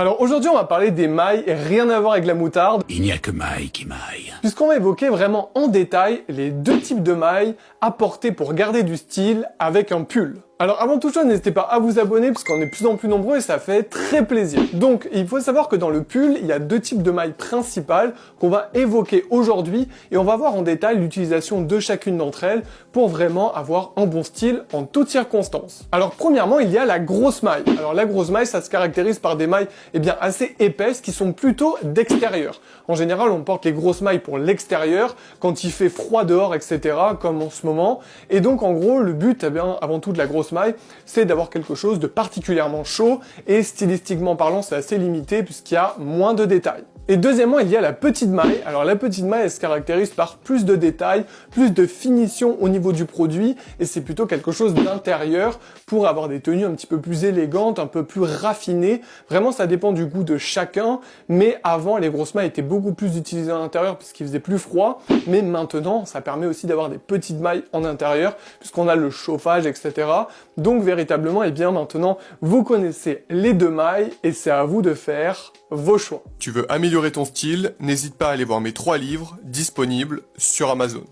Alors aujourd'hui, on va parler des mailles et rien à voir avec la moutarde, Il n'y a que maille qui maille. puisqu'on va évoquer vraiment en détail les deux types de mailles à porter pour garder du style avec un pull. Alors avant toute chose, n'hésitez pas à vous abonner parce qu'on est de plus en plus nombreux et ça fait très plaisir. Donc il faut savoir que dans le pull, il y a deux types de mailles principales qu'on va évoquer aujourd'hui et on va voir en détail l'utilisation de chacune d'entre elles pour vraiment avoir un bon style en toutes circonstances. Alors premièrement, il y a la grosse maille. Alors la grosse maille, ça se caractérise par des mailles assez épaisses qui sont plutôt d'extérieur. En général, on porte les grosses mailles pour l'extérieur, quand il fait froid dehors, etc., comme en ce moment. Et donc en gros, le but avant tout de la grosse maille, c'est d'avoir quelque chose de particulièrement chaud et stylistiquement parlant, c'est assez limité puisqu'il y a moins de détails. Et deuxièmement, il y a la petite maille. Alors la petite maille, elle se caractérise par plus de détails, plus de finition au niveau du produit, et c'est plutôt quelque chose d'intérieur pour avoir des tenues un petit peu plus élégantes, un peu plus raffinées. Vraiment, ça dépend du goût de chacun, mais avant, les grosses mailles étaient beaucoup plus utilisées à l'intérieur puisqu'il faisait plus froid, mais maintenant, ça permet aussi d'avoir des petites mailles en intérieur puisqu'on a le chauffage, etc. Donc véritablement, maintenant, vous connaissez les deux mailles et c'est à vous de faire vos choix. Tu veux améliorer ton style? N'hésite pas à aller voir mes 3 livres disponibles sur Amazon.